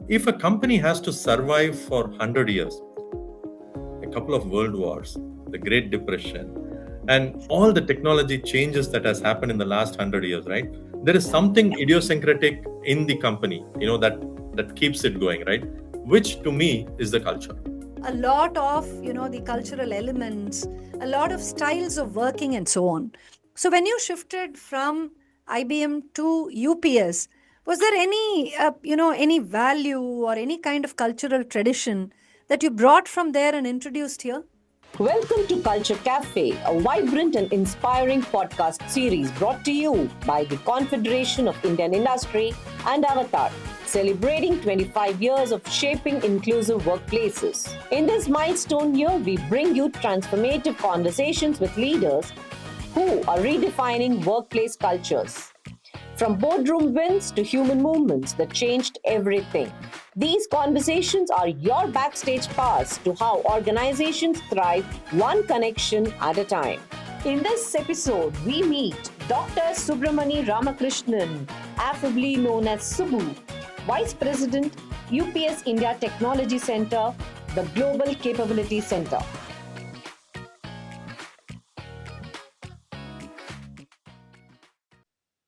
If a company has to survive for 100 years, a couple of world wars, the Great Depression, and all the technology changes that has happened in the last 100 years, right? There is something idiosyncratic in the company, that keeps it going, right? Which to me is the culture. A lot of the cultural elements, a lot of styles of working and so on. So when you shifted from IBM to UPS, was there any value or any kind of cultural tradition that you brought from there and introduced here? Welcome to Culture Café, a vibrant and inspiring podcast series brought to you by the Confederation of Indian Industry and Avtar, celebrating 25 years of shaping inclusive workplaces. In this milestone year, we bring you transformative conversations with leaders who are redefining workplace cultures. From boardroom wins to human movements that changed everything. These conversations are your backstage pass to how organizations thrive one connection at a time. In this episode, we meet Dr. Subramani Ramakrishnan, affably known as Subu, Vice President, UPS India Technology Center, the Global Capability Center.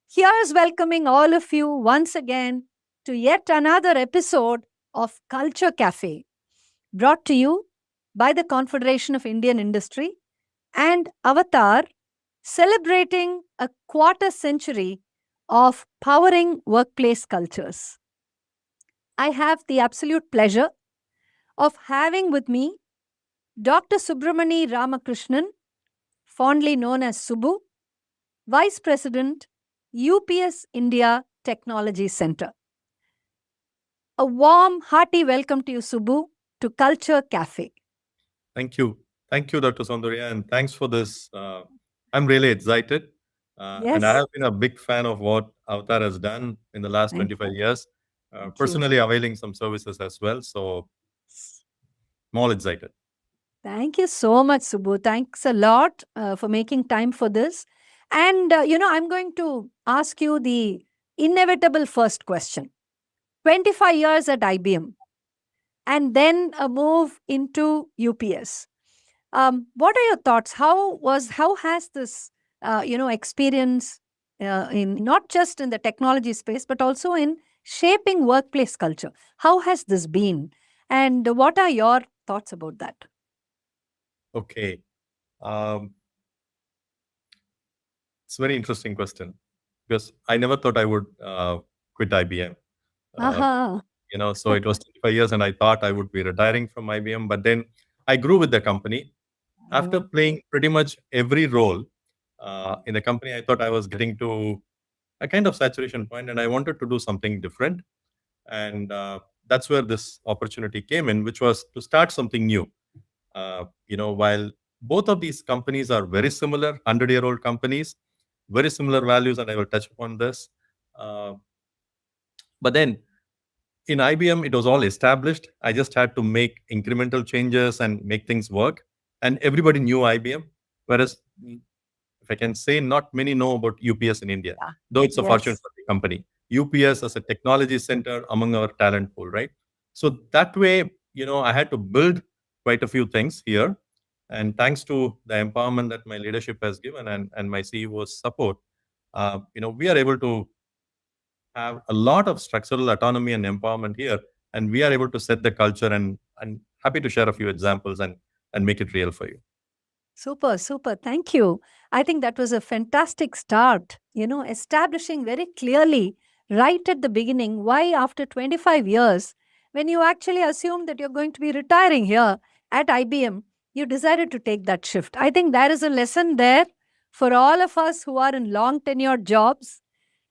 Here's welcoming all of you once again to yet another episode of Culture Café, brought to you by the Confederation of Indian Industry and Avtar, celebrating a quarter century of powering workplace cultures. I have the absolute pleasure of having with me Dr. Subramani Ramakrishnan, fondly known as Subu, Vice President, UPS India Technology Center. A warm, hearty welcome to you, Subu, to Culture Cafe. Thank you. Thank you, Dr. Saundarya, and thanks for this. I'm really excited. And I Yes, have been a big fan of what Avatar has done in the last thank, 25 years, thank you. personally availing some services as well. So I'm all excited. Thank you so much, Subbu. Thanks a lot for making time for this. And, I'm going to ask you the inevitable first question. 25 years at IBM and then a move into UPS. What are your thoughts? How has this, experience in not just in the technology space, but also in shaping workplace culture? How has this been? And what are your thoughts about that? Okay. Um, it's a very interesting question because I never thought I would quit IBM. Uh, Aha. so it was 25 years and I thought I would be retiring from IBM, but then I grew with the company. After playing pretty much every role in the company, I thought I was getting to a kind of saturation point and I wanted to do something different. And that's where this opportunity came in, which was to start something new. While both of these companies are very similar, 100-year-old companies, very similar values, and I will touch upon this. Uh, but then in IBM, it was all established. I just had to make incremental changes and make things work. And everybody knew IBM. Whereas, if I can say, not many know about UPS in India, Yeah. though it's a Fortune Yes. 50 company. UPS as a technology center among our talent pool, right? So that way, I had to build quite a few things here. And thanks to the empowerment that my leadership has given and my CEO's support, we are able to have a lot of structural autonomy and empowerment here, and we are able to set the culture. And happy to share a few examples and make it real for you. Super, super. Thank you. I think that was a fantastic start, establishing very clearly right at the beginning why, after 25 years, when you actually assumed that you're going to be retiring here at IBM, you decided to take that shift. I think there is a lesson there for all of us who are in long tenured jobs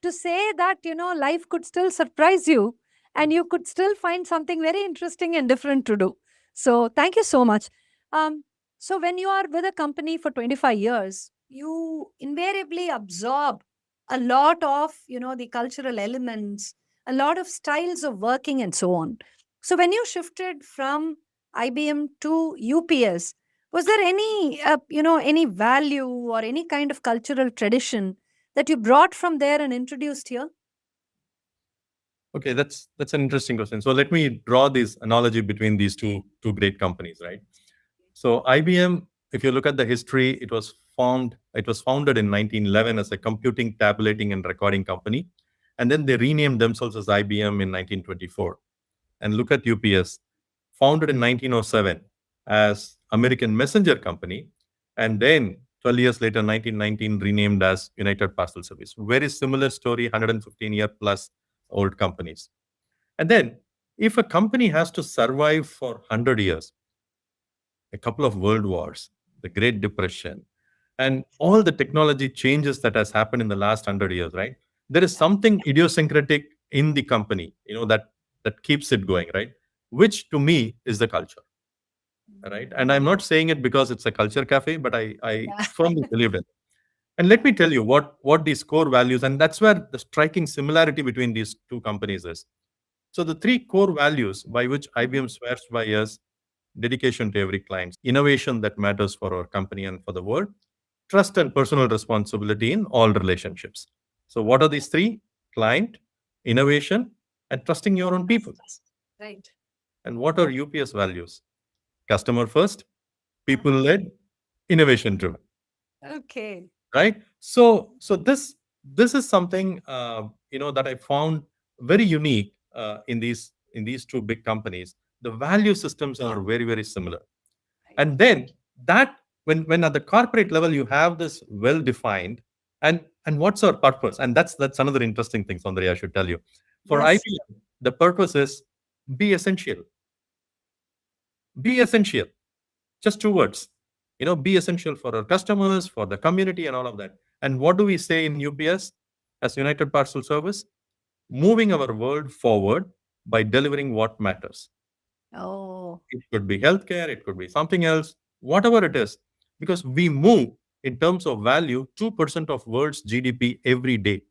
to say that, life could still surprise you and you could still find something very interesting and different to do. So, thank you so much. Um, so when you are with a company for 25 years, you invariably absorb a lot of, the cultural elements, a lot of styles of working and so on. So when you shifted from IBM to UPS, was there any value or any kind of cultural tradition that you brought from there and introduced here? Okay, that's an interesting question. So let me draw this analogy between these two great companies, right? So IBM, if you look at the history, it was founded in 1911 as a computing, tabulating, and recording company, and then they renamed themselves as IBM in 1924. And look at UPS, founded in 1907 as American Messenger Company, and then 12 years later, 1919, renamed as United Parcel Service. Very similar story, 115-year plus old companies. And then, if a company has to survive for 100 years, a couple of world wars, the Great Depression, and all the technology changes that has happened in the last 100 years, right? There is something idiosyncratic in the company, that keeps it going, right? Which to me is the culture, right? And I'm not saying it because it's a culture cafe, but I Yeah. firmly believe it. And let me tell you what these core values, and that's where the striking similarity between these two companies is. So the three core values by which IBM swears by is dedication to every client, innovation that matters for our company and for the world, trust and personal responsibility in all relationships. So what are these three? Client, innovation, and trusting your own people. Right. And what are UPS values? Customer first, people led, innovation driven. Okay. Right, so this is something that I found very unique in these two big companies. The value systems are very, very similar. And then that, when at the corporate level you have this well defined, and what's our purpose, and that's another interesting thing, Sundari, I should tell you. For Yes. IBM, the purpose is be essential. Be essential, just two words. Be essential for our customers, for the community, and all of that. And what do we say in UPS as United Parcel Service? Moving our world forward by delivering what matters. Oh, It could be healthcare, it could be something else, whatever it is, because we move in terms of value 2% of world's GDP every day.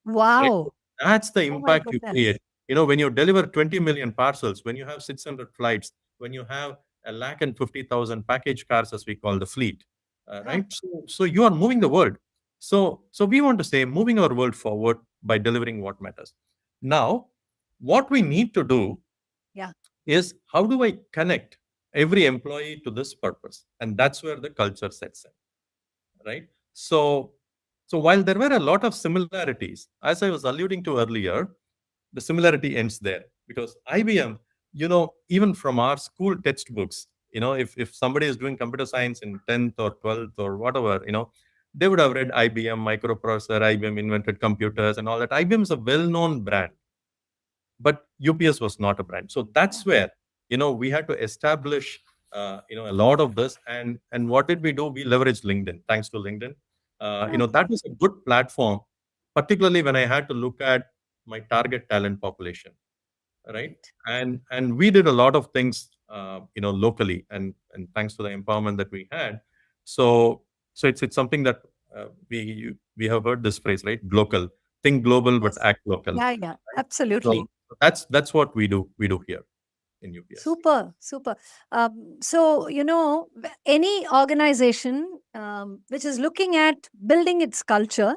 Right? wow. That's the Oh my impact you goodness. create. When you deliver 20 million parcels, when you have 600 flights, when you have a lakh and 50,000 package cars, as we call the fleet, Huh. right? So you are moving the world. So we want to say moving our world forward by delivering what matters. Now, what we need to do Yeah. is, how do I connect every employee to this purpose? And that's where the culture sets in, right? So while there were a lot of similarities, as I was alluding to earlier, the similarity ends there, because IBM, even from our school textbooks, if somebody is doing computer science in 10th or 12th or whatever, they would have read IBM microprocessor, IBM invented computers and all that. IBM is a well-known brand, but UPS was not a brand. So that's where we had to establish a lot of this. And what did we do? We leveraged LinkedIn. Thanks to LinkedIn, that was a good platform, particularly when I had to look at my target talent population, right? Right. And we did a lot of things locally, and thanks to the empowerment that we had. So it's something that we have heard this phrase, right? Global. Think global but Yes. act local. Yeah, yeah, So absolutely. that's what we do here in UPS. Super, super. So, any organization which is looking at building its culture,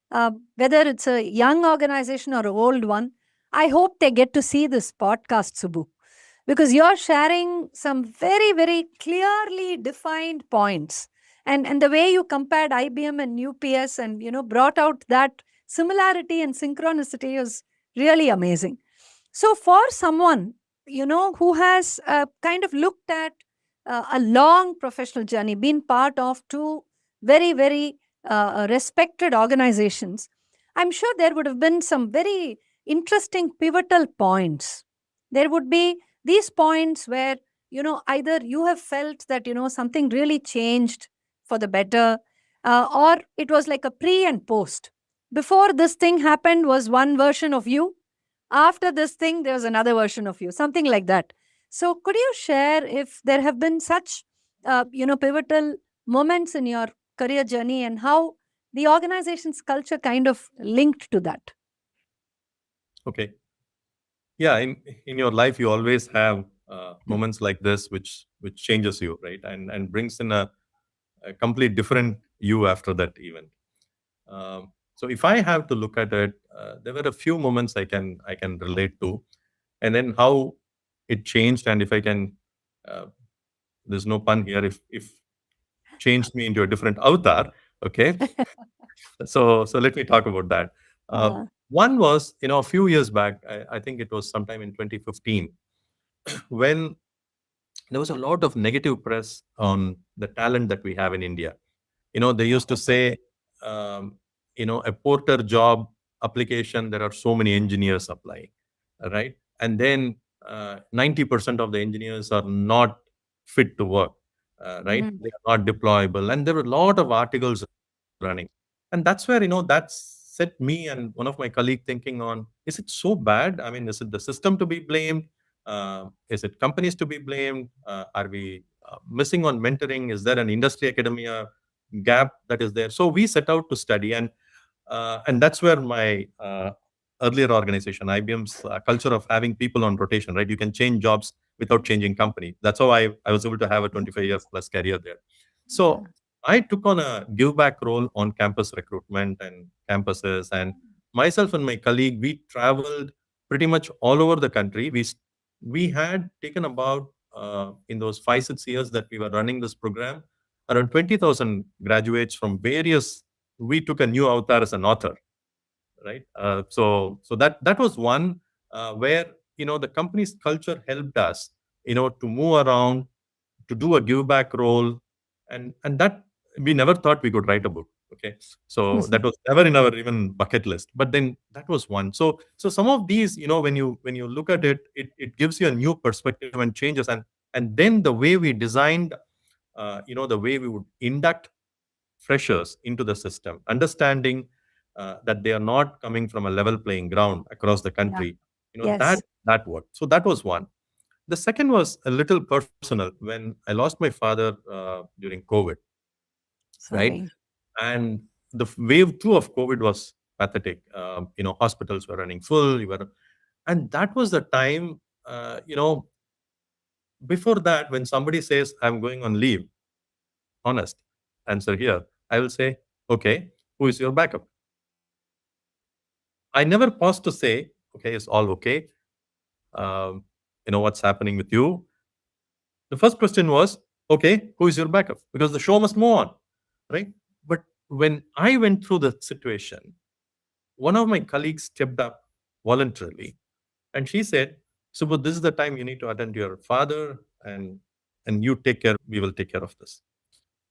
whether it's a young organization or an old one, I hope they get to see this podcast, Subbu, because you're sharing some very, very clearly defined points. And the way you compared IBM and UPS and, brought out that similarity and synchronicity is really amazing. So, for someone, who has kind of looked at a long professional journey, been part of two very, very respected organizations, I'm sure there would have been some very interesting pivotal points. There would be these points where, either you have felt that, something really changed for the better, or it was like a pre and post. Before this thing happened was one version of you, after this thing there's another version of you, something like that. So could you share if there have been such pivotal moments in your career journey, and how the organization's culture kind of linked to that? Okay. Yeah, in your life you always have moments like this, which changes you, right? And brings in a complete different you after that event. So if I have to look at it, there were a few moments I can relate to, and then how it changed, and if I can, uh, there's no pun here. If changed me into a different avatar, okay. So let me talk about that. Uh, Uh, One was, a few years back. I think it was sometime in 2015 when there was a lot of negative press on the talent that we have in India. They used to say, um, a porter job application, there are so many engineers applying, right? And then 90% of the engineers are not fit to work, right? mm, They are not deployable. And there were a lot of articles running. And that's where, that set me and one of my colleague thinking on, is it so bad? I mean, is it the system to be blamed? Is it companies to be blamed? Are we missing on mentoring? Is there an industry academia gap that is there? So we set out to study, and that's where my earlier organization, IBM's culture of having people on rotation, right? You can change jobs without changing company. That's how I was able to have a 25-year plus career there. yeah. So I took on a give back role on campus recruitment and campuses, and myself and my colleague, we traveled pretty much all over the country. We had taken about in those 5 6 years that we were running this program, around 20,000 graduates from various. We took a new avatar as an author, right? So that was one where the company's culture helped us, to move around, to do a give back role, and that we never thought we could write a book. Okay, so that was never in our even bucket list. But then that was one. So some of these, when you look at it, it gives you a new perspective and changes, and then the way we designed, the way we would induct freshers into the system, understanding that they are not coming from a level playing ground across the Yeah. country. That Yes. that worked. So that was one. The second was a little personal when I lost my father during COVID, right? Sorry. And the wave two of COVID was pathetic. Hospitals were running full. And that was the time. Before that, when somebody says, "I'm going on leave," honest answer here, I will say, "Okay, who is your backup?" I never paused to say, "Okay, it's all okay. What's happening with you?" The first question was, "Okay, who is your backup?" Because the show must move on, right? But when I went through the situation, one of my colleagues stepped up voluntarily, and she said, "Subbu, this is the time you need to attend to your father, and you take care. We will take care of this."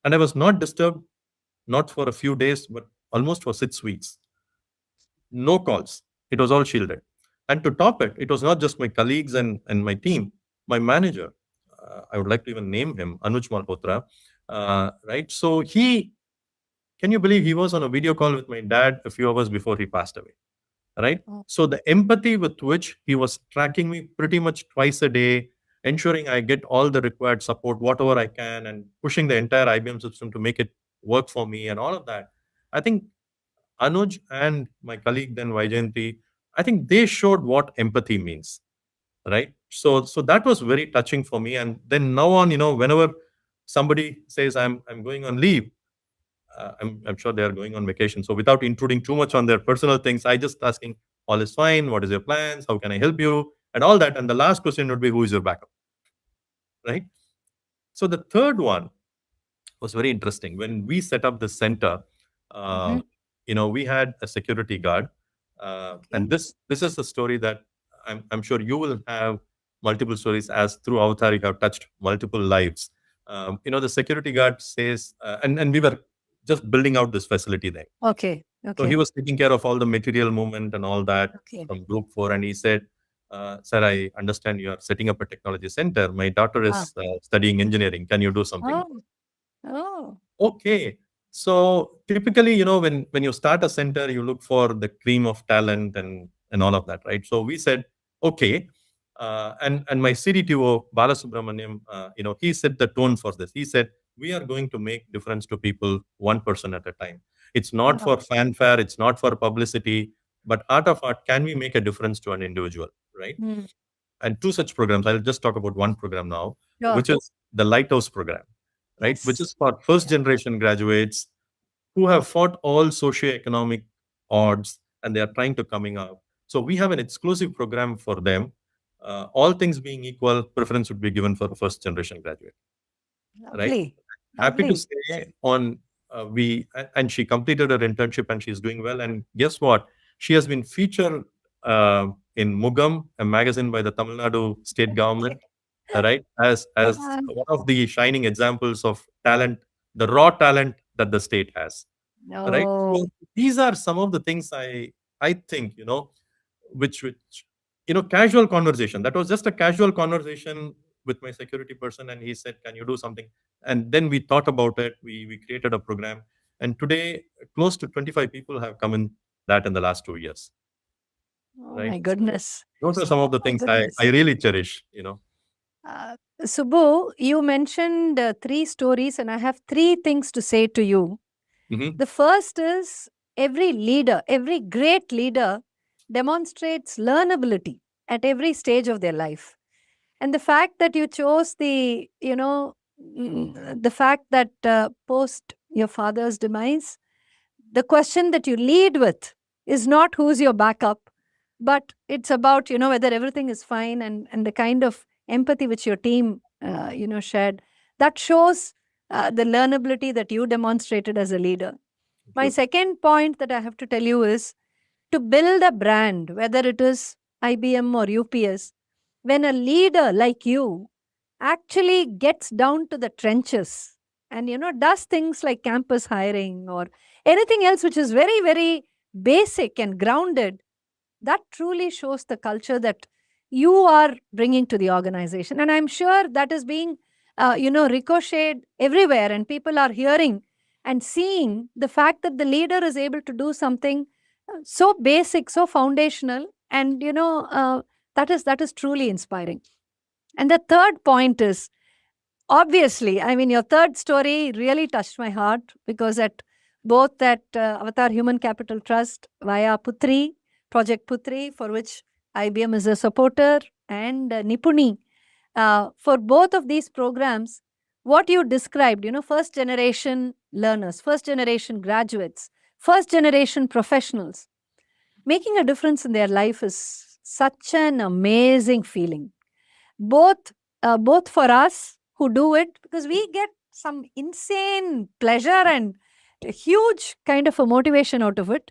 And I was not disturbed, not for a few days, but almost for 6 weeks. No calls. It was all shielded. And to top it, it was not just my colleagues and my team, my manager. I would like to even name him, Anuj Malhotra. Right? So can you believe he was on a video call with my dad a few hours before he passed away? Right? Oh, So the empathy with which he was tracking me pretty much twice a day, ensuring I get all the required support, whatever I can, and pushing the entire IBM system to make it work for me and all of that. I think Anuj and my colleague then Vaijayanti, I think they showed what empathy means, right? So that was very touching for me. And then now on, whenever somebody says I'm going on leave, I'm sure they are going on vacation. So without intruding too much on their personal things, I just asking, all is fine. What is your plans? How can I help you? And all that. And the last question would be, who is your backup, right? So the third one was very interesting. When we set up the center, mhm. uh, we had a security guard, Okay. and this is a story that I'm sure you will have multiple stories as through Avatar you have touched multiple lives. The security guard says, and we were just building out this facility there. Okay. So he Okay. was taking care of all the material movement and all that Okay. from Group 4. And he said, "Sir, I understand you are setting up a technology center. My daughter Ah. is studying engineering. Can you do something?" Oh. Oh. Okay. So typically, when you start a center, you look for the cream of talent and all of that, right? So we said, okay. And my CDTO, Balasubramaniam, he set the tone for this. He said, we are going to make difference to people one person at a time. It's not Wow. for fanfare, it's not for publicity, but art of art, can we make a difference to an individual, right? Mm. And two such programs, I'll just talk about one program now, Sure. which is the Lighthouse program, right? Which Yes. is for first Yeah. generation graduates who have fought all socioeconomic, odds, and they are trying to coming up. So we have an exclusive program for them. All things being equal, preference would be given for a first generation graduate, right? Lovely. Happy to Lovely. say on and she completed her internship and she's doing well. And guess what? She has been featured in Mugam, a magazine by the Tamil Nadu state government, right? As Uh, one of the shining examples of talent, the raw talent that the state has, right? no. So these are some of the things I think, which casual conversation. That was just a casual conversation with my security person, and he said, "Can you do something?" And then we thought about it. We created a program, and today close to 25 people have come in that in the last 2 years, Oh right? my So goodness. those are some Oh of the my things I goodness. really cherish. Subbu, you mentioned three stories, and I have three things to say to you. Hmm. The first is every leader, every great leader demonstrates learnability at every stage of their life. And the fact that you chose the fact that post your father's demise, the question that you lead with is not who's your backup, but it's about, whether everything is fine, and the kind of empathy which your team, shared. That shows the learnability that you demonstrated as a leader. Thank My you. second point that I have to tell you is to build a brand, whether it is IBM or UPS, when a leader like you actually gets down to the trenches and does things like campus hiring or anything else which is very, very basic and grounded, that truly shows the culture that you are bringing to the organization. And I'm sure that is being ricocheted everywhere, and people are hearing and seeing the fact that the leader is able to do something so basic, so foundational, and that is truly inspiring. And the third point is, obviously, I mean, your third story really touched my heart because at both Avatar Human Capital Trust via Putri, Project Putri, for which IBM is a supporter, and Nipuni, for both of these programs, what you described, first generation learners, first generation graduates, first generation professionals, making a difference in their life is such an amazing feeling, both for us who do it, because we get some insane pleasure and a huge kind of a motivation out of it.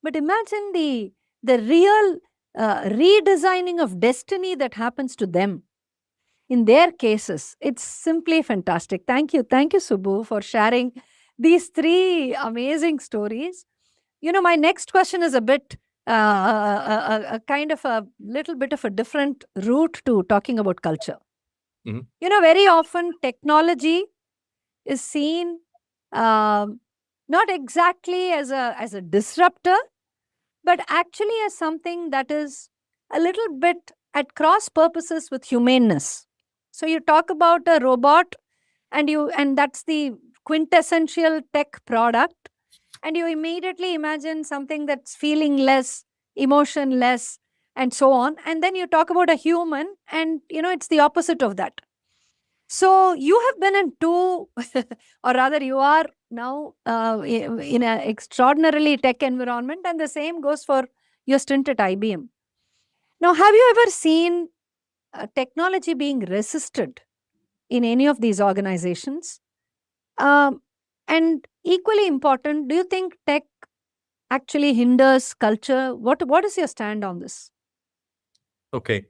But imagine the real redesigning of destiny that happens to them in their cases. It's simply fantastic. Thank you, Subbu, for sharing these three amazing stories. My next question is a bit a kind of a little bit of a different route to talking about culture. Hmm. Very often technology is seen, um, not exactly as a disruptor, but actually as something that is a little bit at cross purposes with humaneness. So you talk about a robot, and that's the quintessential tech product, and you immediately imagine something that's feeling less, emotionless, and so on. And then you talk about a human, and it's the opposite of that. So you have been in two, or rather, you are now in an extraordinarily tech environment, and the same goes for your stint at IBM. Now, have you ever seen technology being resisted in any of these organizations? Um, and equally important, do you think tech actually hinders culture? What is your stand on this? Okay.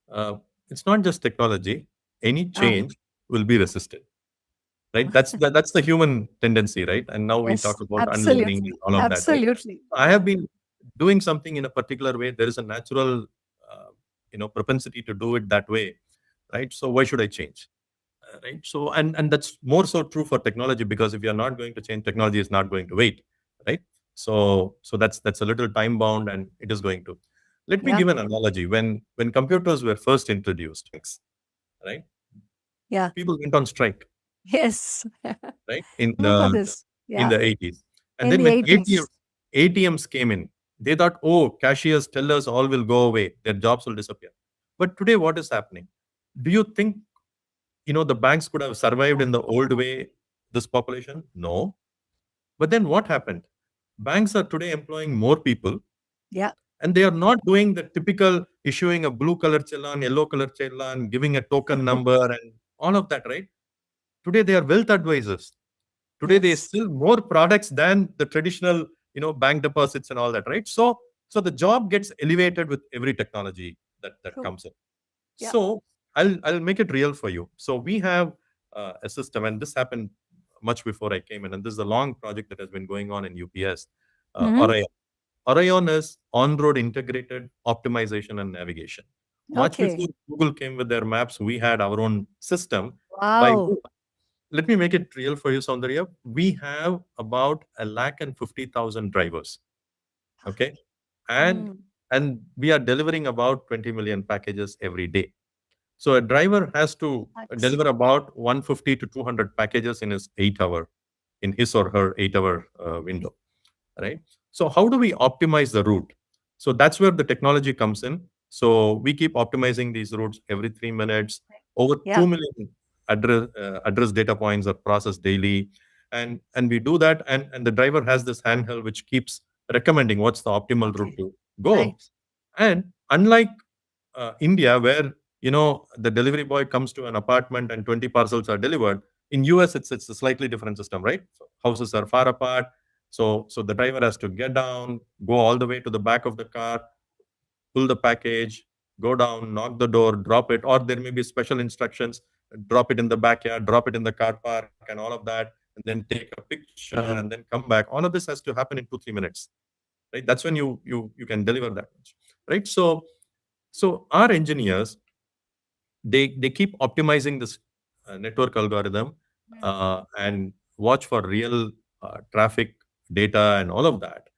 Uh, it's not just technology. Any Ah, change will be resisted, right? That's the human tendency, right? And now we yes, talk about unlearning and absolutely, all of that, right? absolutely. I have been doing something in a particular way. There is a natural, propensity to do it that way, right? So why should I change? Right. So and that's more so true for technology, because if you're not going to change, technology is not going to wait, right? So that's a little time bound, and it is going to. Let me Yeah, give an analogy. When computers were first introduced, right? yeah, People went on strike, yes. right? Remember this? In Yeah, the 80s. And in then the when 80s. ATMs came in, they thought, oh, cashiers, tellers, all will go away. Their jobs will disappear. But today, what is happening? Do you think the banks could have survived in the old way, this population? No. But then what happened? Banks are today employing more people, Yeah. and they are not doing the typical issuing a blue color challan, yellow color challan, giving a token number, and all of that, right? Today they are wealth advisors. Today they Yes. sell more products than the traditional, bank deposits and all that, right? So the job gets elevated with every technology that True. comes in. Yeah. So I'll make it real for you. So we have a system, and this happened much before I came in, and this is a long project that has been going on in UPS. Hmm. Orion. Orion is on-road integrated optimization and navigation. Much Okay. before Google came with their maps, we had our own system. By Wow. Let me make it real for you, Saundarya. We have about 150,000 drivers. Okay, and Mm. and we are delivering about 20 million packages every day. So a driver has to That's deliver about 150 to 200 packages in his or her 8 hour window, right? So how do we optimize the route? So that's where the technology comes in. So we keep optimizing these routes every 3 minutes. Over yeah. 2 million address data points are processed daily, and we do that, and the driver has this handheld which keeps recommending what's the optimal route Okay. to go. Right. And unlike India, where the delivery boy comes to an apartment and 20 parcels are delivered, in US it's a slightly different system, right? So houses are far apart, so the driver has to get down, go all the way to the back of the car, pull the package, go down, knock the door, drop it, or there may be special instructions: drop it in the backyard, drop it in the car park, and all of that, and then take a picture and then come back. All of this has to happen in 2-3 minutes, right? That's when you can deliver that much, right? So our engineers, they keep optimizing this network algorithm, Mm. and watch for real traffic data and all of that.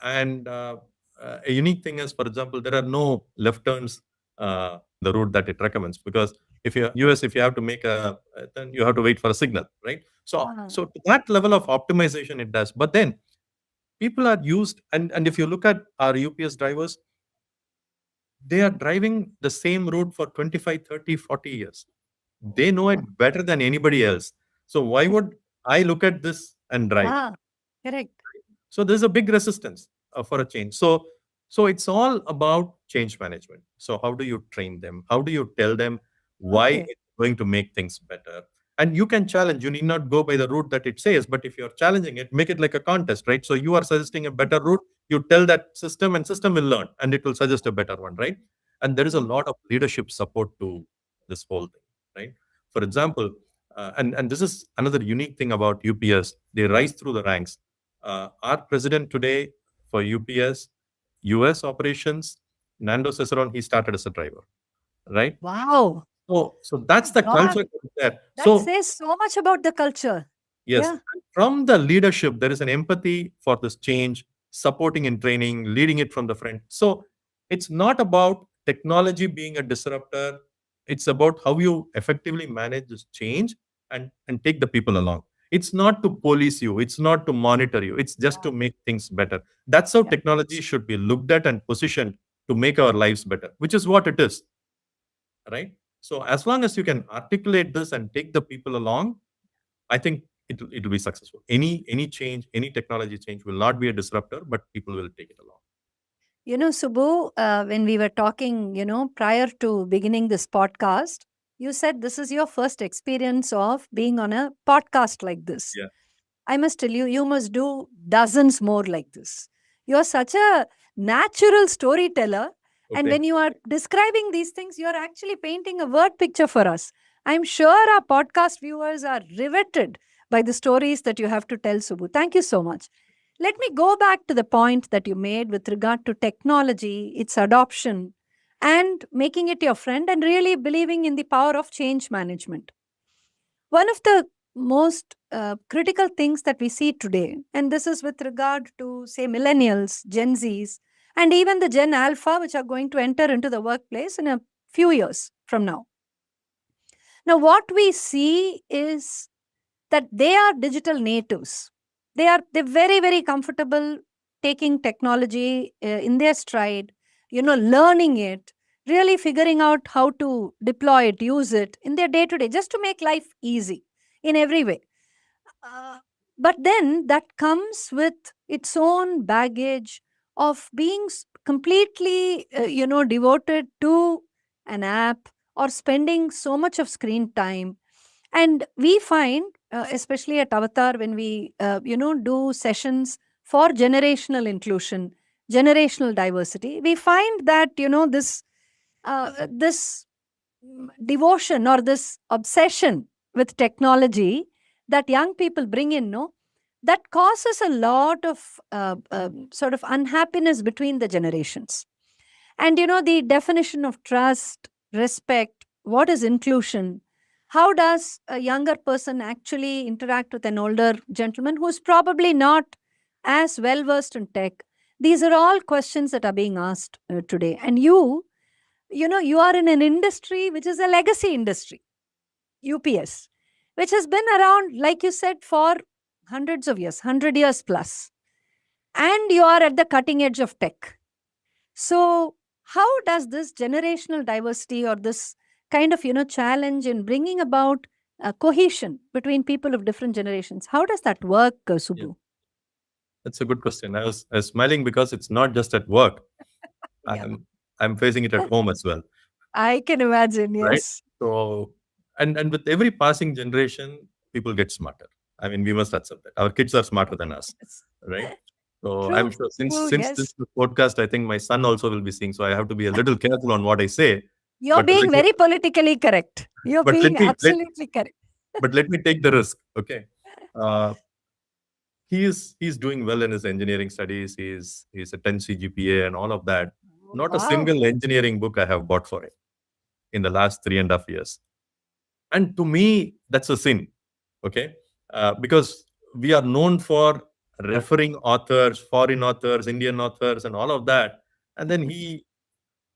And a unique thing is, for example, there are no left turns the route that it recommends, because if you US, if you have to make then you have to wait for a signal, right? So Ah. so to that level of optimization it does. But then people are used, and if you look at our UPS drivers, they are driving the same route for 25, 30, 40 years. They know it better than anybody else. So why would I look at this and drive? Ah. Correct. So there's a big resistance for a change. So it's all about change management. So how do you train them? How do you tell them why Okay. it's going to make things better? And you can challenge. You need not go by the route that it says, but if you're challenging it, make it like a contest, right? So you are suggesting a better route. You tell that system, and system will learn, and it will suggest a better one, right? And there is a Mm. lot of leadership support to this whole thing, right? For example, and this is another unique thing about UPS. They rise through the ranks. Our president today for UPS, US operations, Nando Ciceron, he started as a driver, right? Wow. So that's the God, culture there. that So says so much about the culture. yes, Yeah. from the leadership, there is an empathy for this change, supporting and training, leading it from the front. So it's not about technology being a disruptor. It's about how you effectively manage this change and take the people along. It's not to police you. It's not to monitor you. It's just to Yeah. make things better. That's how Yeah. technology should be looked at and positioned to make our lives better, which is what it is, right? So as long as you can articulate this and take the people along, I think it'll be successful. Any change, any technology change will not be a disruptor, but people will take it along. Subbu, when we were talking, prior to beginning this podcast, you said this is your first experience of being on a podcast like this. Yeah. I must tell you, you must do dozens more like this. You're such a natural storyteller. And Okay. when you are describing these things, you're actually painting a word picture for us. I'm sure our podcast viewers are riveted by the stories that you have to tell, Subbu. Thank you so much. Let me go back to the point that you made with regard to technology, its adoption, and making it your friend and really believing in the power of change management. One of the most critical things that we see today, and this is with regard to, say, millennials, Gen Zs, and even the Gen Alpha, which are going to enter into the workplace in a few years from now. Now, what we see is that they are digital natives. They're very, very comfortable taking technology in their stride, learning it, really figuring out how to deploy it, use it in their day to day, just to make life easy in every way. uh, But then that comes with its own baggage of being completely, devoted to an app or spending so much of screen time. And we find, especially at Avatar, when we, do sessions for generational inclusion, generational diversity, we find that, this devotion or this obsession with technology that young people bring in, no, that causes a lot of sort of unhappiness between the generations. And the definition of trust, respect, what is inclusion, how does a younger person actually interact with an older gentleman who's probably not as well versed in tech? These are all questions that are being asked today. And you are in an industry which is a legacy industry, UPS, which has been around, like you said, for hundreds of years, 100 years plus, and you are at the cutting edge of tech. So how does this generational diversity or this kind of challenge in bringing about cohesion between people of different generations, how does that work, Yeah, Subbu? that's a good question. I was smiling because it's not just at work. Yeah. I'm facing it at home as well, I can imagine, right? yes. So, and with every passing generation, people get smarter. I mean, we must accept that our kids are smarter than us, Yes. right? So I'm True, sure since true, since this yes. podcast, I think my son also will be seeing. So I have to be a little careful on what I say. You're But being let me very politically correct. You're but let being me let absolutely correct. but let me take the risk. Okay. Uh, he's doing well in his engineering studies. He's a 10 CGPA and all of that. Not a Wow. single engineering book I have bought for him in the last 3.5 years. And to me, that's a sin. Okay. Because we are known for referring authors, foreign authors, Indian authors, and all of that. And then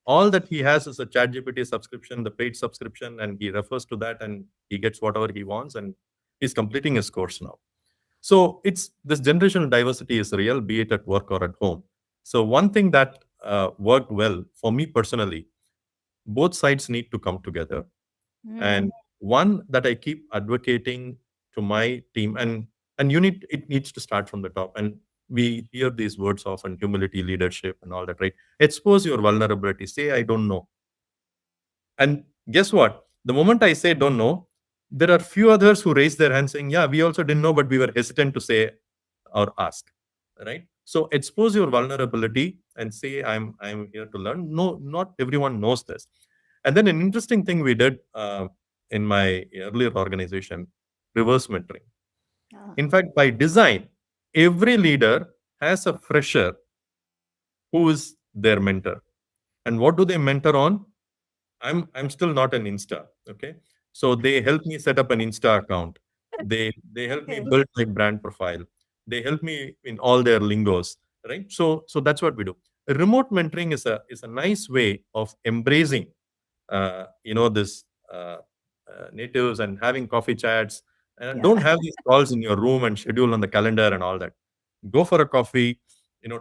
all that he has is a ChatGPT subscription, the paid subscription, and he refers to that and he gets whatever he wants and he's completing his course now. So it's this generational diversity is real, be it at work or at home. So one thing that worked well for me personally, both sides need to come together. And Mm, one that I keep advocating to my team, and it needs to start from the top. And we hear these words often, humility, leadership, and all that, right? Expose your vulnerability. Say, I don't know. And guess what? The moment I say don't know, there are few others who raise their hand saying, yeah, we also didn't know, but we were hesitant to say or ask. Right? So expose your vulnerability and say, I'm here to learn. No, not everyone knows this. And then an interesting thing we did in my earlier organization, reverse mentoring. ah, In fact, by design, every leader has a fresher who is their mentor. And what do they mentor on? I'm still not an Insta. Okay. So they help me set up an Insta account. They help me okay. build my brand profile. They help me in all their lingos. Right. So that's what we do. Remote mentoring is a nice way of embracing this natives and having coffee chats. And Yeah. don't have these calls in your room and schedule on the calendar and all that. Go for a coffee,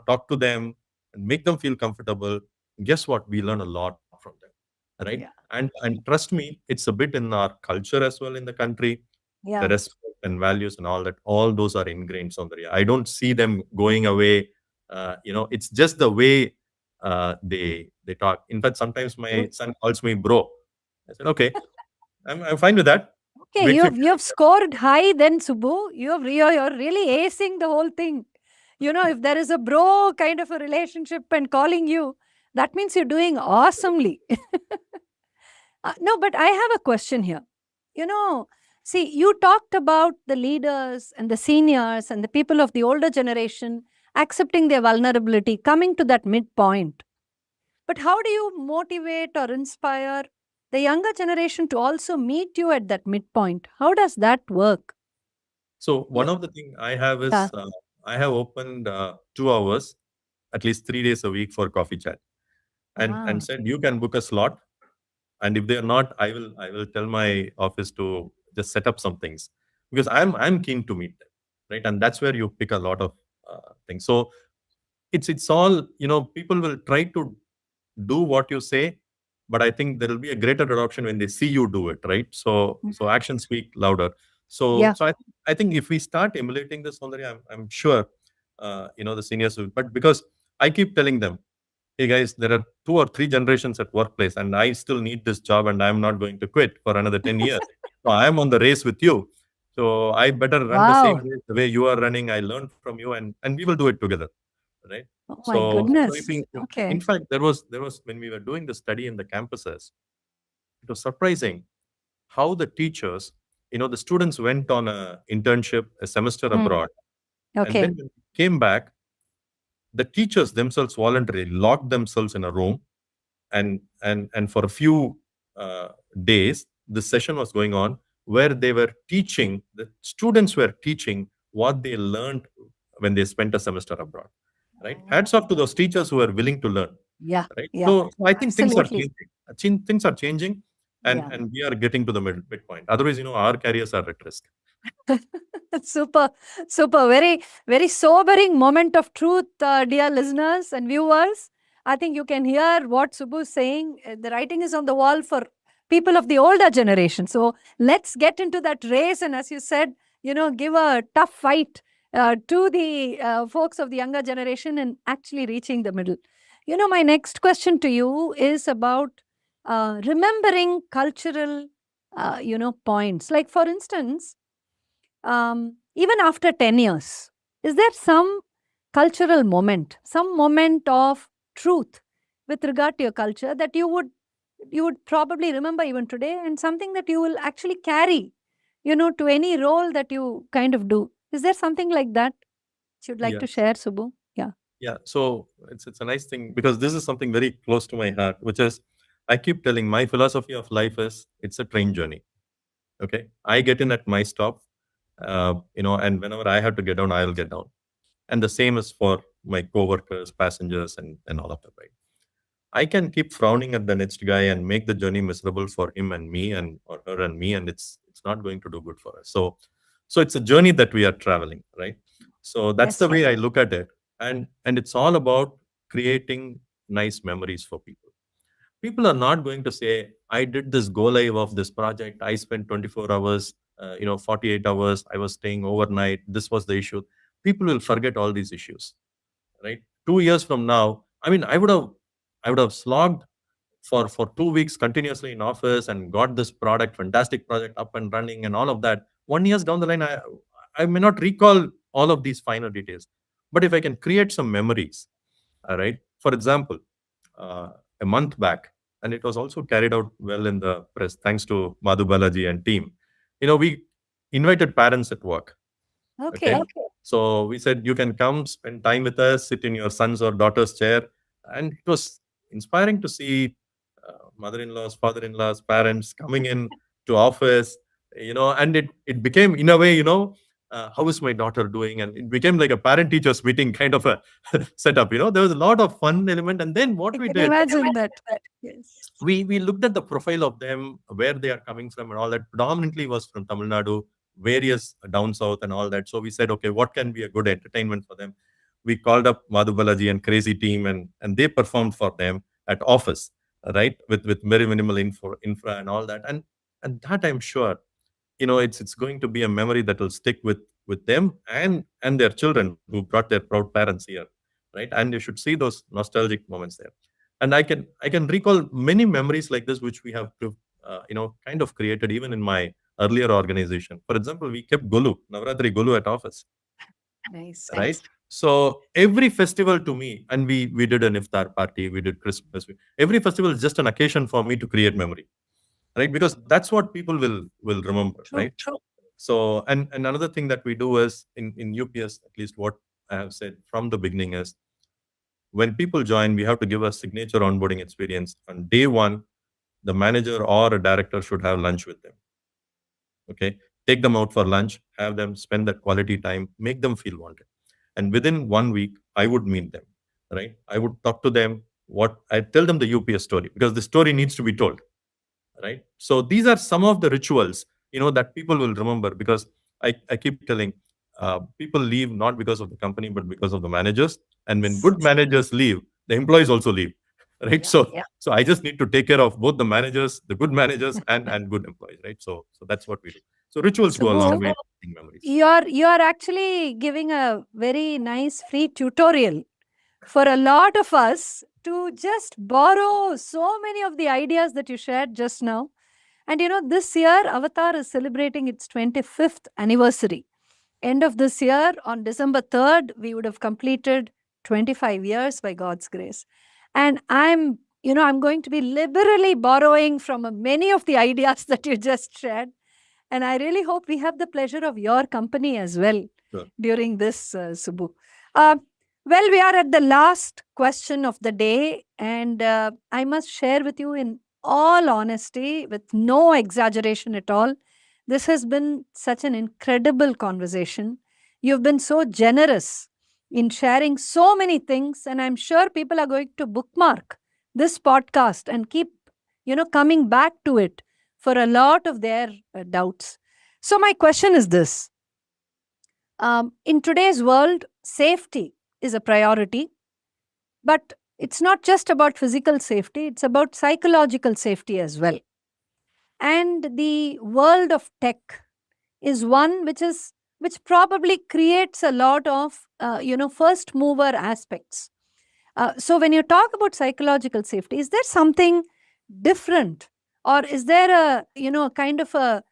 talk to them and make them feel comfortable. Guess what? We learn a lot from them, right? Yeah. And trust me, it's a bit in our culture as well in the country. The Yeah. respect and values and all that, all those are ingrained, Soundarya. I don't see them going away. It's just the way they talk. In fact, sometimes my son calls me bro. I said, okay, I'm fine with that. Okay, Makes me you've scored high then, Subbu. You're really acing the whole thing. If there is a bro kind of a relationship and calling you, that means you're doing awesomely. No, but I have a question here. You know, See, you talked about the leaders and the seniors and the people of the older generation accepting their vulnerability, coming to that midpoint. But how do you motivate or inspire the younger generation to also meet you at that midpoint? How does that work? So You, one of the thing I have yeah. is I have opened 2 hours, at least 3 days a week for coffee chat, and Ah, said you can book a slot, and if they are not, I will tell my office to just set up some things because I'm keen to meet them, right? And that's where you pick a lot of things. So it's all people will try to do what you say, but I think there will be a greater adoption when they see you do it, right? So mm, actions speak louder. So, Yeah. so I think if we start emulating this, Soundarya, I'm sure, the seniors will. But because I keep telling them, hey guys, there are 2 or 3 generations at workplace, and I still need this job, and I'm not going to quit for another 10 years. So I am on the race with you. So I better run the same Wow. race the way you are running. I learned from you, and we will do it together, right? Oh my So if goodness. we, in Okay. fact, there was when we were doing the study in the campuses, it was surprising how the teachers, the students went on a internship, a semester Mm. abroad, and Okay. then when they came back, the teachers themselves voluntarily locked themselves in a room, and for a few uh, days this session was going on, where the students were teaching what they learned when they spent a semester abroad, right? Hats off to those teachers who are willing to learn, Yeah. right? Yeah. So I think things are Absolutely. changing. Things are changing, and Yeah. and we are getting to the midpoint. Otherwise, our careers are at risk. Super, super. Very, very sobering moment of truth, dear listeners and viewers. I think you can hear what Subbu is saying. The writing is on the wall for people of the older generation. So let's get into that race. And as you said, give a tough fight to the folks of the younger generation and actually reaching the middle. My next question to you is about remembering cultural, points. Like, for instance, even after 10 years, is there some cultural moment, some moment of truth with regard to your culture that you would probably remember even today, and something that you will actually carry, to any role that you kind of do? Is there something like that you'd like to Yes. share, Subbu? Yeah. Yeah, so it's a nice thing because this is something very close to my heart, which is I keep telling my philosophy of life is it's a train journey. Okay, I get in at my stop, and whenever I have to get down, I'll get down, and the same is for my coworkers, passengers, and all of that. Right? I can keep frowning at the next guy and make the journey miserable for him and me and or her and me, and it's not going to do good for us. So it's a journey that we are traveling, right? So that's the Yes. way I look at it, and it's all about creating nice memories for people. People are not going to say, I did this go live of this project. I spent 24 hours, 48 hours. I was staying overnight. This was the issue. People will forget all these issues, right? 2 years from now, I mean, I would have slogged for 2 weeks continuously in office and got this product, fantastic project up and running and all of that. 1 years down the line, I may not recall all of these finer details. But if I can create some memories, all right. For example, uh, a month back, and it was also carried out well in the press, thanks to Madhu Balaji and team. We invited parents at work. Okay. Okay. So we said, you can come spend time with us, sit in your son's or daughter's chair. And it was inspiring to see mother-in-laws, father-in-laws, parents coming in to office, and it became, in a way, how is my daughter doing? And it became like a parent-teachers meeting kind of a setup. There was a lot of fun element. And then what I we can did, imagine that. Yes. we looked at the profile of them, where they are coming from, and all that. Predominantly was from Tamil Nadu, various down south, and all that. So we said, okay, what can be a good entertainment for them? We called up Madhu Balaji and Crazy Team, and they performed for them at office, right, with very minimal infra and all that. And that, I'm sure, it's going to be a memory that will stick with them and their children who brought their proud parents here, right? And you should see those nostalgic moments there. And I can recall many memories like this, which we have kind of created even in my earlier organization. For example, we kept golu navratri golu at office, Nice. right? So every festival to me, and we did an iftar party, we did Christmas. Every festival is just an occasion for me to create memory, right? Because that's what people will remember, True. right? So, and another thing that we do is in UPS, at least what I have said from the beginning is, when people join, we have to give a signature onboarding experience. On day one, the manager or a director should have lunch with them. Okay, take them out for lunch, have them spend that quality time, make them feel wanted. And within 1 week, I would meet them, right? I would talk to them. What I tell them the UPS story, because the story needs to be told, right? So these are some of the rituals, that people will remember, because I keep telling, people leave not because of the company, but because of the managers. And when good managers leave, the employees also leave, right? Yeah. So I just need to take care of both the managers, the good managers, and good employees, right? So that's what we do. So rituals go a long Subbu, way in making memories. you are actually giving a very nice free tutorial for a lot of us to just borrow so many of the ideas that you shared just now. And this year, Avatar is celebrating its 25th anniversary. End of this year, on December 3rd, we would have completed 25 years by God's grace. And I'm going to be liberally borrowing from many of the ideas that you just shared. And I really hope we have the pleasure of your company as well Sure. during this, Subbu. Uh, well, we are at the last question of the day, and I must share with you in all honesty, with no exaggeration at all. This has been such an incredible conversation. You've been so generous in sharing so many things, and I'm sure people are going to bookmark this podcast and keep, coming back to it for a lot of their doubts. So, my question is this: in today's world, safety is a priority, but it's not just about physical safety, it's about psychological safety as well. And the world of tech is one which probably creates a lot of first mover aspects. So when you talk about psychological safety, is there something different, or is there a kind of a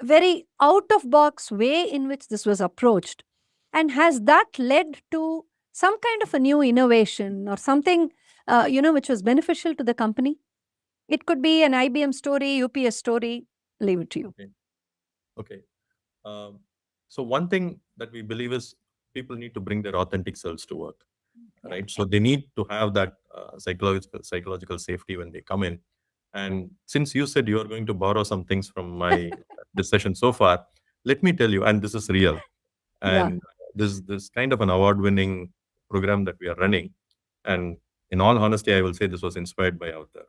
very out of box way in which this was approached, and has that led to some kind of a new innovation or something which was beneficial to the company? It could be an IBM story, UPS story. Leave it to you. Okay. Okay. Um, so one thing that we believe is people need to bring their authentic selves to work, Yeah. right? So they need to have that psychological safety when they come in. And since you said you are going to borrow some things from my discussion so far, let me tell you, and this is real, Yeah. and this kind of an award-winning program that we are running. And in all honesty, I will say this was inspired by Avtar.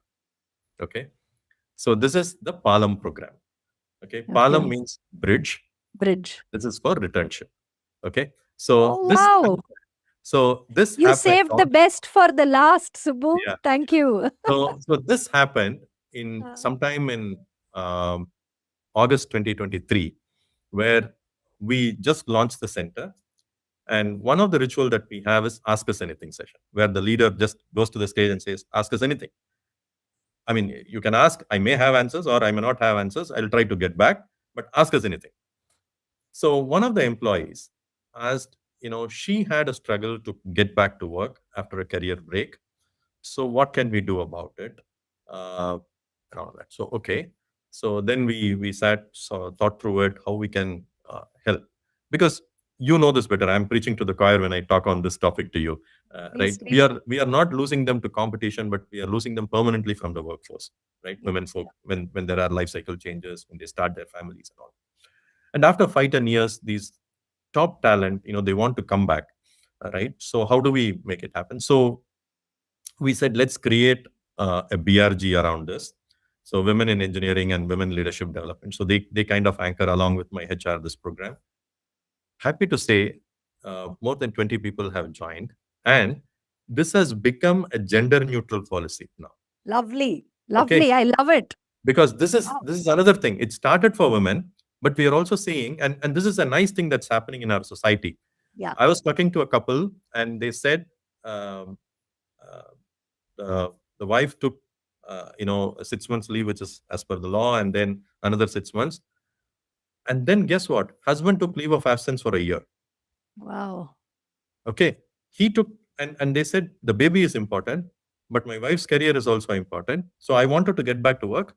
Okay, so this is the Palam program. Okay, Palam Okay. means bridge. Bridge. This is for returnship. Okay, so Oh, wow. this You happened. saved the best for the last, Subbu. Yeah. Thank you. So this happened in Uh, sometime in um, August 2023, where we just launched the center. And one of the ritual that we have is ask us anything session, where the leader just goes to the stage and says, "Ask us anything." I mean, you can ask. I may have answers or I may not have answers. I'll try to get back, but ask us anything. So one of the employees asked, she had a struggle to get back to work after a career break. So what can we do about it? Uh, and all that. So okay. So then we sat, thought through it, how we can help, because you know this better. I'm preaching to the choir when I talk on this topic to you, Please right? do. We are not losing them to competition, but we are losing them permanently from the workforce, right? Yeah. Women folk, when there are life cycle changes, when they start their families and all. And after 5-10 years, these top talent, they want to come back, right? So how do we make it happen? So we said, let's create a BRG around this. So women in engineering and women leadership development. So they kind of anchor along with my HR this program. Happy to say, more than 20 people have joined, and this has become a gender neutral policy now. Lovely. Okay, Lovely. I love it. because this is Wow. this is another thing. It started for women, but we are also seeing, and this is a nice thing that's happening in our society. Yeah. I was talking to a couple, and they said, um, uh, the wife took 6 months leave, which is as per the law, and then another 6 months, and then guess what? Husband took leave of absence for a year. Wow. Okay, he took, and they said the baby is important, but my wife's career is also important. So I wanted to get back to work,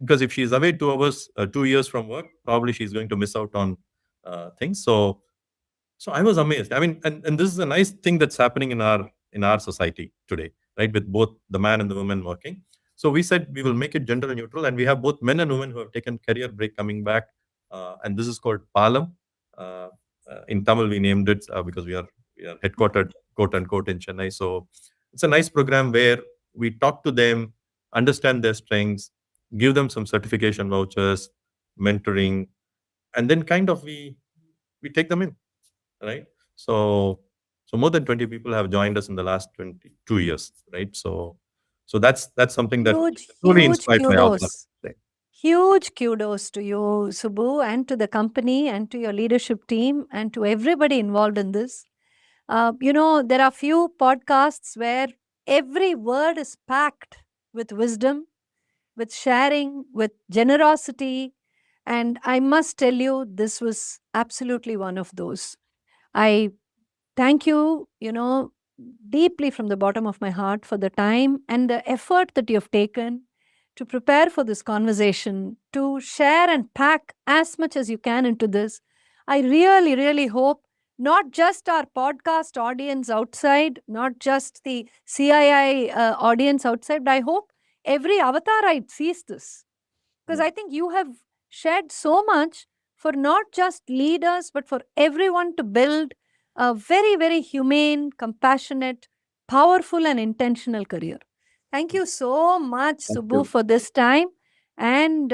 because if she's away 2 hours, 2 years from work, probably she's going to miss out on things. So I was amazed. I mean, and this is a nice thing that's happening in our society today, right? With both the man and the woman working. So we said we will make it gender neutral, and we have both men and women who have taken career break coming back, and this is called Palam. Uh, in Tamil, we named it because we are headquartered, quote unquote, in Chennai. So it's a nice program where we talk to them, understand their strengths, give them some certification vouchers, mentoring, and then kind of we take them in, right? So more than 20 people have joined us in the last 22 years, right? So that's something that Huge, truly huge inspired my outlook. kudos. Right? Huge kudos to you, Subbu, and to the company, and to your leadership team, and to everybody involved in this. There are few podcasts where every word is packed with wisdom, with sharing, with generosity. And I must tell you, this was absolutely one of those. I thank you, deeply from the bottom of my heart for the time and the effort that you have taken to prepare for this conversation, to share and pack as much as you can into this. I really, really hope not just our podcast audience outside, not just the CII audience outside, but I hope every avatarite sees this, because I think you have shared so much for not just leaders, but for everyone to build a very, very humane, compassionate, powerful, and intentional career. Thank you so much, Thank Subbu, you. for this time. And,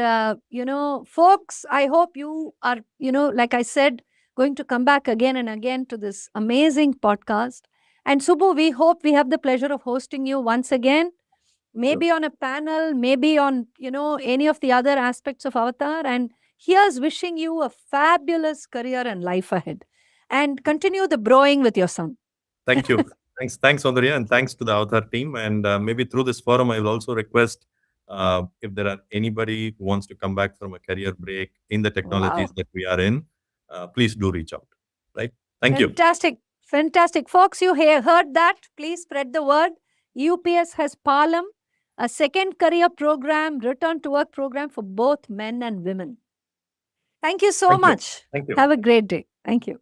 folks, I hope you are, like I said, going to come back again and again to this amazing podcast. And, Subbu, we hope we have the pleasure of hosting you once again, Sure. maybe on a panel, maybe on, any of the other aspects of Avatar. And here's wishing you a fabulous career and life ahead. And continue the broing with your son. Thank you. Thanks, Soundarya, and thanks to the Avtar team. And maybe through this forum, I will also request if there are anybody who wants to come back from a career break in the Wow. technologies that we are in, please do reach out. Right? Thank you. Fantastic. Fantastic. Folks, you heard that. Please spread the word. UPS has Palam, a second career program, return to work program for both men and women. Thank you so Thank you. much. Thank you. Have a great day. Thank you.